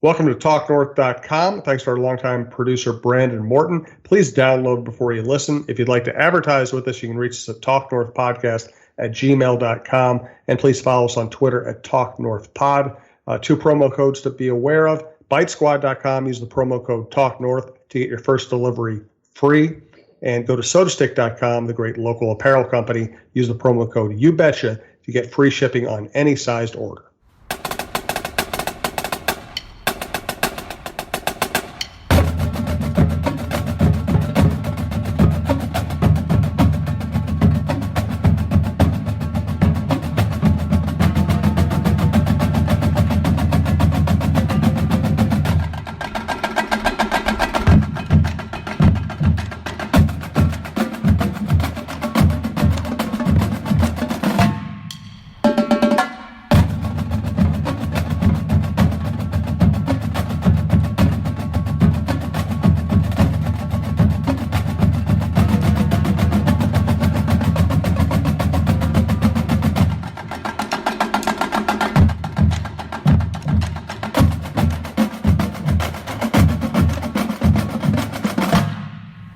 Welcome to TalkNorth.com. Thanks to our longtime producer, Brandon Morton. Please download before you listen. If you'd like to advertise with us, you can reach us at talknorthpodcast@gmail.com. And please follow us on Twitter at TalkNorthPod. Two promo codes to be aware of. BiteSquad.com. Use the promo code TalkNorth to get your first delivery free. And go to SodaStick.com, the great local apparel company. Use the promo code YouBetcha to get free shipping on any sized order.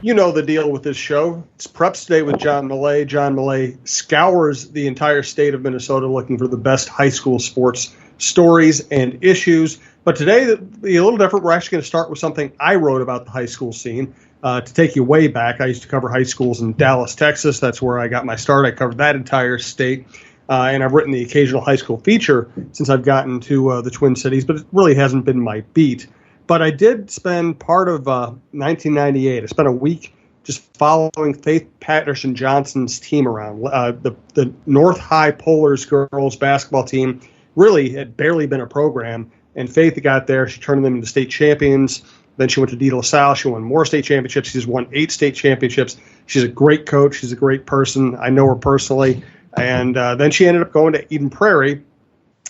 You know the deal with this show. It's Preps Day with John Millea. John Millea scours the entire state of Minnesota looking for the best high school sports stories and issues. But today, it'll be a little different. We're actually going to start with something I wrote about the high school scene. To take you way back, I used to cover high schools in Dallas, Texas. That's where I got my start. I covered that entire state. And I've written the occasional high school feature since I've gotten to the Twin Cities, but it really hasn't been my beat. But I did spend part of 1998. I spent a week just following Faith Patterson Johnson's team around. The North High Polars girls basketball team really had barely been a program, and Faith got there. She turned them into state champions. Then she went to De La Salle. She won more state championships. She's won 8 state championships. She's a great coach. She's a great person. I know her personally. And then she ended up going to Eden Prairie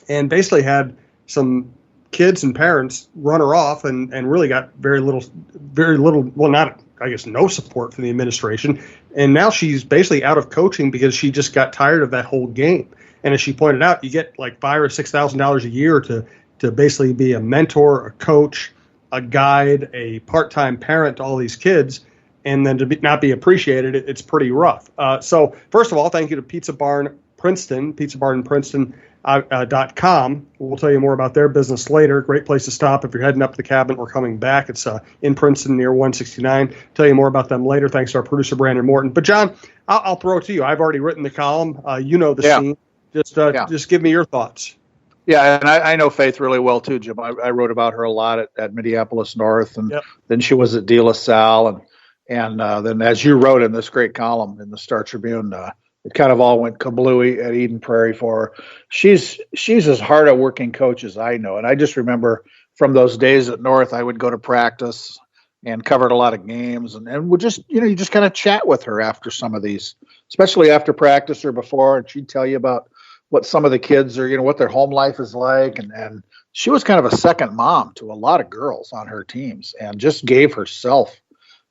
and basically had some kids and parents run her off and really got very little, well, not, I guess, no support from the administration. And now she's basically out of coaching because she just got tired of that whole game. And as she pointed out, you get like $5,000 or $6,000 a year to basically be a mentor, a coach, a guide, a part-time parent to all these kids. And then to not be appreciated, it's pretty rough. So first of all, thank you to Pizza Barn Princeton, pizzabarnprinceton.com. We'll tell you more about their business later. Great place to stop if you're heading up the cabin or coming back. It's in Princeton near 169. Tell you more about them later. Thanks to our producer, Brandon Morton. But, John, I'll throw it to you. I've already written the column. You know the scene. Just give me your thoughts. Yeah, and I know Faith really well, too, Jim. I wrote about her a lot at Minneapolis North, and then she was at De La Salle. And then, as you wrote in this great column in the Star Tribune, it kind of all went kablooey at Eden Prairie for her. She's as hard a working coach as I know. And I just remember from those days at North, I would go to practice and covered a lot of games. And would just, you just kind of chat with her after some of these, especially after practice or before. And she'd tell you about what some of the kids are, what their home life is like. And she was kind of a second mom to a lot of girls on her teams and just gave herself.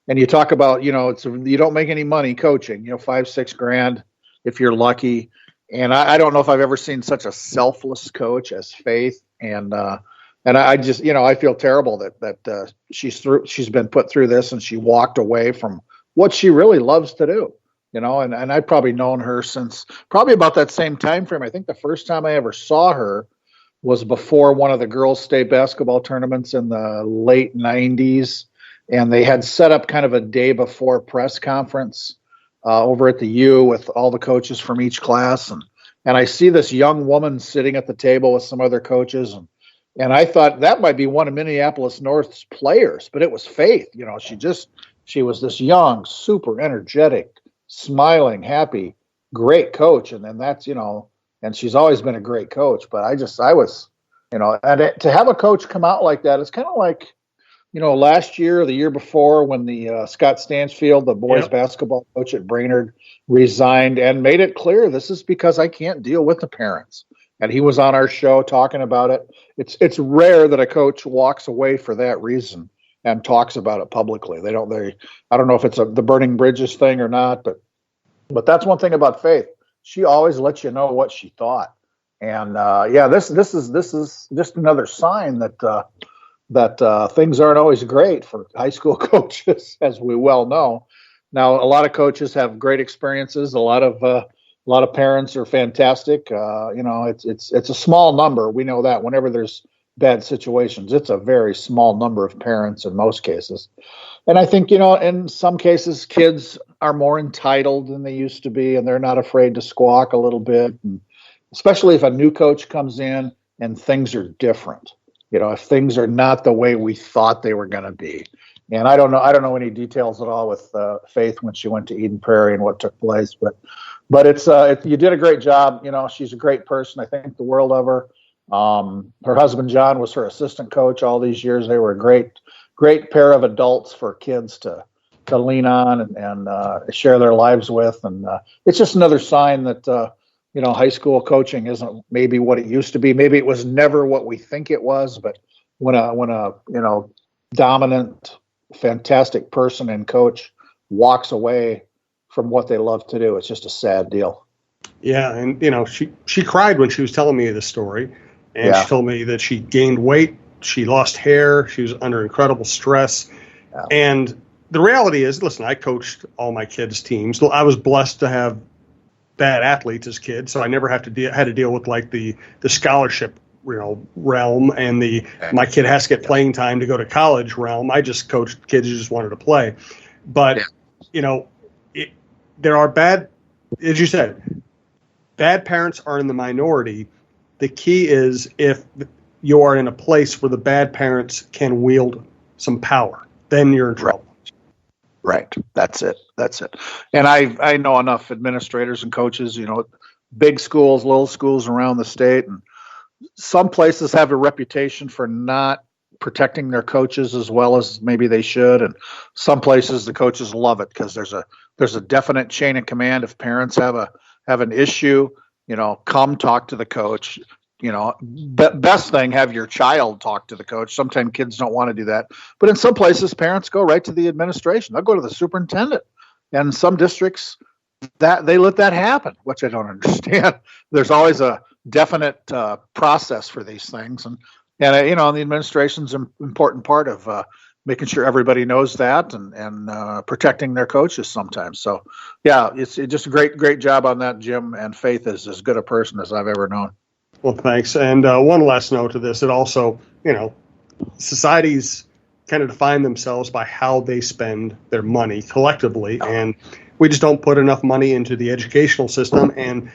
And you talk about, you don't make any money coaching, $5-6 grand if you're lucky. And I don't know if I've ever seen such a selfless coach as Faith. And I just, I feel terrible that she's been put through this and she walked away from what she really loves to do, and I've probably known her since probably about that same time frame. I think the first time I ever saw her was before one of the girls' state basketball tournaments in the late 90s. And they had set up kind of a day before press conference over at the U with all the coaches from each class. And I see this young woman sitting at the table with some other coaches. And I thought that might be one of Minneapolis North's players, but it was Faith. She was this young, super energetic, smiling, happy, great coach. And then that's, and she's always been a great coach. But I was, and to have a coach come out like that, it's kind of like, last year or the year before when the Scott Stansfield, the boys basketball coach at Brainerd, resigned and made it clear this is because I can't deal with the parents. And he was on our show talking about it. It's rare that a coach walks away for that reason and talks about it publicly. I don't know if it's the burning bridges thing or not, but that's one thing about Faith. She always lets you know what she thought. And this is just another sign that that things aren't always great for high school coaches, as we well know. Now, a lot of coaches have great experiences. A lot of parents are fantastic. It's a small number. We know that whenever there's bad situations, it's a very small number of parents in most cases. And I think, in some cases, kids are more entitled than they used to be, and they're not afraid to squawk a little bit, and especially if a new coach comes in and things are different. If things are not the way we thought they were going to be. And I don't know any details at all with Faith when she went to Eden Prairie and what took place, but you did a great job. She's a great person. I think the world of her. Her husband John was her assistant coach all these years. They were a great pair of adults for kids to lean on and share their lives with. And it's just another sign that high school coaching isn't maybe what it used to be. Maybe it was never what we think it was. But when a dominant, fantastic person and coach walks away from what they love to do, it's just a sad deal. Yeah, and she cried when she was telling me the story, and she told me that she gained weight, she lost hair, she was under incredible stress, and the reality is, listen, I coached all my kids' teams. I was blessed to have bad athletes as kids, so I never had to deal with like the scholarship realm and my kid has to get playing time to go to college realm. I just coached kids who just wanted to play, but there are bad, as you said, bad parents are in the minority. The key is if you are in a place where the bad parents can wield some power, then you're in trouble. Right. That's it. And I know enough administrators and coaches, big schools, little schools around the state, and some places have a reputation for not protecting their coaches as well as maybe they should. And some places the coaches love it because there's a definite chain of command. If parents have an issue, come talk to the coach. Best thing, have your child talk to the coach. Sometimes kids don't want to do that. But in some places, parents go right to the administration. They'll go to the superintendent. And some districts, that they let that happen, which I don't understand. There's always a definite process for these things. And the administration's an important part of making sure everybody knows that and protecting their coaches sometimes. So, it's just a great job on that, Jim. And Faith is as good a person as I've ever known. Well, thanks. And one last note to this. It also, societies kind of define themselves by how they spend their money collectively. And we just don't put enough money into the educational system. And,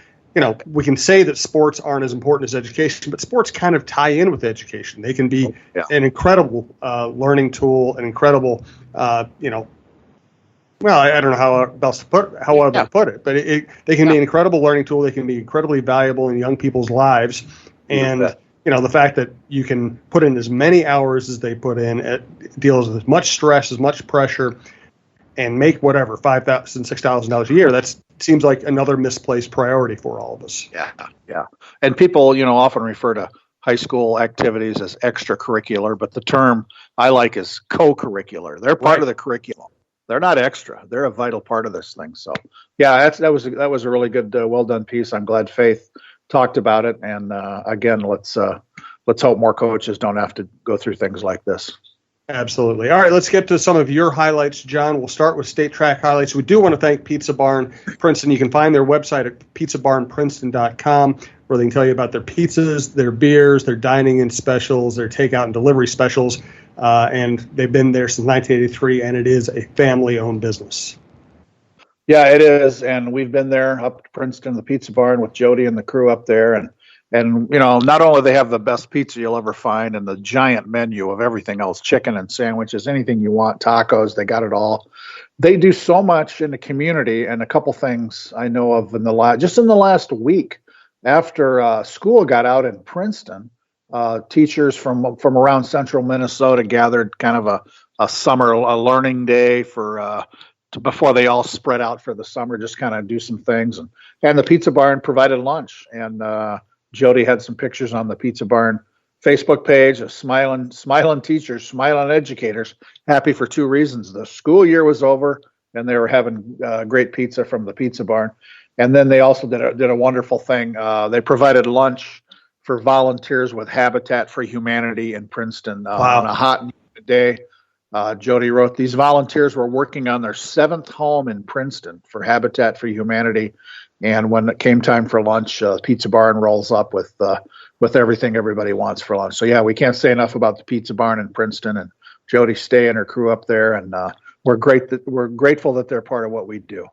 we can say that sports aren't as important as education, but sports kind of tie in with education. They can be an incredible learning tool, an incredible, I don't know how else to put it, but they can be an incredible learning tool. They can be incredibly valuable in young people's lives. And, the fact that you can put in as many hours as they put in, it deals with as much stress, as much pressure, and make whatever, $5,000, $6,000 a year. That seems like another misplaced priority for all of us. Yeah. And people, often refer to high school activities as extracurricular, but the term I like is co-curricular. They're part of the curriculum. They're not extra. They're a vital part of this thing. So, that was a really good, well done piece. I'm glad Faith talked about it. And again, let's hope more coaches don't have to go through things like this. Absolutely. All right, let's get to some of your highlights, John. We'll start with state track highlights. We do want to thank Pizza Barn Princeton. You can find their website at pizzabarnprinceton.com, where they can tell you about their pizzas, their beers, their dining-in specials, their takeout and delivery specials. And they've been there since 1983, and it is a family-owned business. Yeah, it is. And we've been there up to Princeton, the Pizza Barn, with Jody and the crew up there. And not only they have the best pizza you'll ever find and the giant menu of everything else, chicken and sandwiches, anything you want, tacos, they got it all. They do so much in the community, and a couple things I know of in the last week after school got out in Princeton, teachers from around central Minnesota gathered kind of a summer learning day before they all spread out for the summer, just kind of do some things. And the Pizza Barn provided lunch, and Jody had some pictures on the Pizza Barn Facebook page of smiling teachers, smiling educators, happy for two reasons. The school year was over, and they were having great pizza from the Pizza Barn. And then they also did a wonderful thing. They provided lunch for volunteers with Habitat for Humanity in Princeton. Wow. On a hot day, Jody wrote, these volunteers were working on their 7th home in Princeton for Habitat for Humanity. And when it came time for lunch, Pizza Barn rolls up with everything everybody wants for lunch. So, yeah, we can't say enough about the Pizza Barn in Princeton and Jody Stay and her crew up there. And we're grateful that they're part of what we do.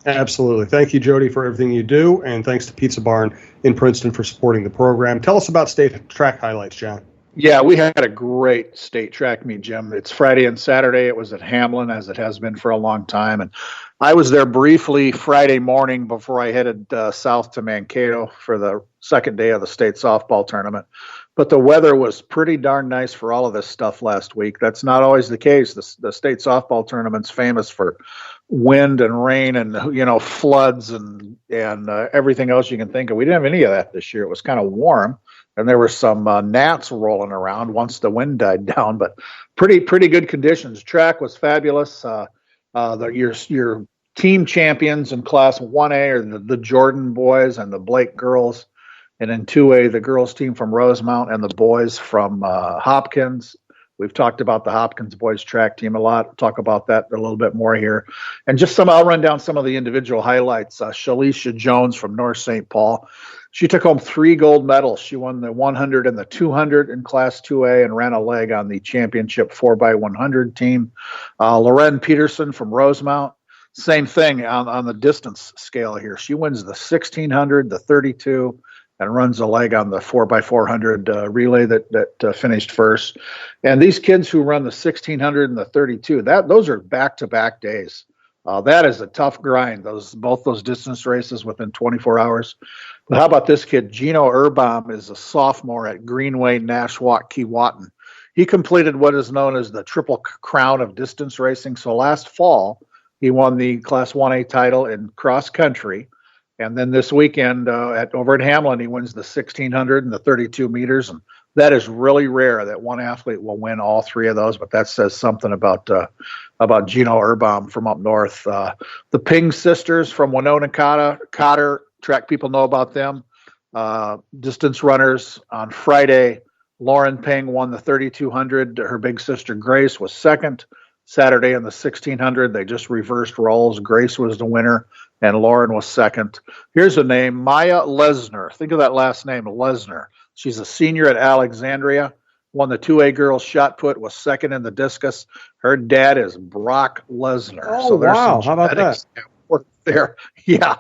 Absolutely. Thank you, Jody, for everything you do. And thanks to Pizza Barn in Princeton for supporting the program. Tell us about state track highlights, John. Yeah, we had a great state track meet, Jim. It's Friday and Saturday. It was at Hamlin, as it has been for a long time. And I was there briefly Friday morning before I headed south to Mankato for the second day of the state softball tournament. But the weather was pretty darn nice for all of this stuff last week. That's not always the case. The state softball tournament's famous for wind and rain and, floods and everything else you can think of. We didn't have any of that this year. It was kind of warm. And there were some gnats rolling around once the wind died down, but pretty good conditions. Track was fabulous. Your team champions in Class 1A are the Jordan boys and the Blake girls. And in 2A, the girls team from Rosemount and the boys from Hopkins. We've talked about the Hopkins boys track team a lot. We'll talk about that a little bit more here. And I'll run down some of the individual highlights. Shalisha Jones from North St. Paul. She took home 3 gold medals. She won the 100 and the 200 in Class 2A and ran a leg on the championship 4x100 team. Loren Peterson from Rosemount, same thing on the distance scale here. She wins the 1600, the 32, and runs a leg on the 4x400 relay that finished first. And these kids who run the 1600 and the 32, those are back-to-back days. That is a tough grind, both those distance races within 24 hours. But how about this kid? Gino Urbaum is a sophomore at Greenway, Nashwauk, Keewatin. He completed what is known as the Triple Crown of distance racing. So last fall, he won the Class 1A title in cross country. And then this weekend over at Hamlin, he wins the 1600 and the 32 meters. And that is really rare that one athlete will win all 3 of those. But that says something about Gino Urbaum from up north. The Ping sisters from Winona Cotter, track people know about them. Distance runners on Friday. Lauren Ping won the 3200. Her big sister Grace was second. Saturday in the 1600, they just reversed roles. Grace was the winner, and Lauren was second. Here's a name, Maya Lesner. Think of that last name, Lesner. She's a senior at Alexandria. Won the 2A girls shot put, was second in the discus. Her dad is Brock Lesnar. Oh, so there's wow. How about that? There. Yeah.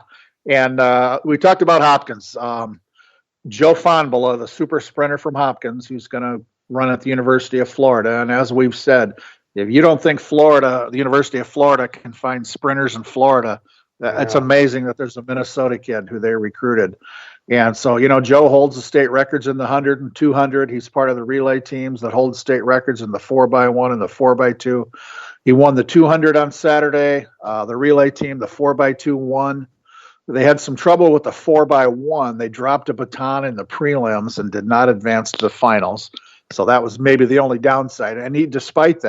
And we talked about Hopkins. Joe Fonbala, the super sprinter from Hopkins, who's going to run at the University of Florida. And as we've said, if you don't think the University of Florida can find sprinters in Florida, it's amazing that there's a Minnesota kid who they recruited. And so, Joe holds the state records in the 100 and 200. He's part of the relay teams that hold state records in the 4x1 and the 4x2. He won the 200 on Saturday. The relay team, the 4x2 won. They had some trouble with the 4x1. They dropped a baton in the prelims and did not advance to the finals. So that was maybe the only downside. And despite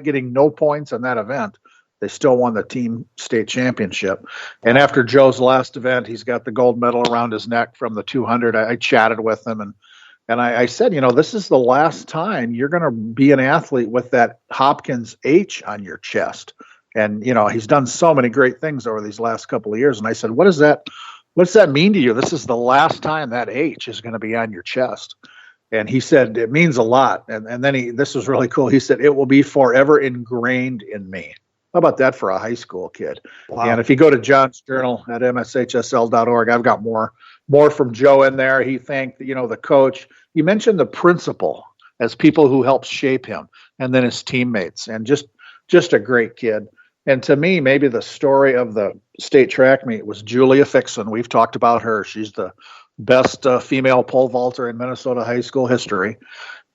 getting no points in that event, they still won the team state championship. And after Joe's last event, he's got the gold medal around his neck from the 200. I chatted with him and I said, this is the last time you're going to be an athlete with that Hopkins H on your chest. And, he's done so many great things over these last couple of years. And I said, what's that mean to you? This is the last time that H is going to be on your chest. And he said, it means a lot. And then this was really cool. He said, it will be forever ingrained in me. How about that for a high school kid? Wow. And if you go to John's journal at mshsl.org, I've got more from Joe in there. He thanked, the coach. He mentioned the principal as people who helped shape him, and then his teammates, and just a great kid. And to me, maybe the story of the state track meet was Julia Fixon. We've talked about her. She's the best female pole vaulter in Minnesota high school history.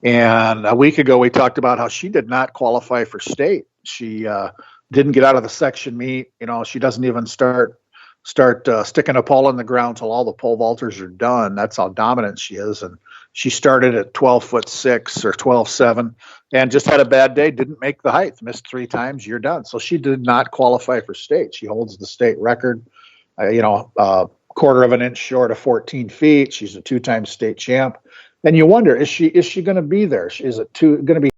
And a week ago, we talked about how she did not qualify for state. She didn't get out of the section meet. She doesn't even start sticking a pole in the ground until all the pole vaulters are done. That's how dominant she is. And she started at 12'6" or 12'7" and just had a bad day, didn't make the height, missed 3 times, you're done. So she did not qualify for state. She holds the state record. quarter of an inch short of 14 feet. She's a 2-time state champ. And you wonder, is she going to be there? Is it going to be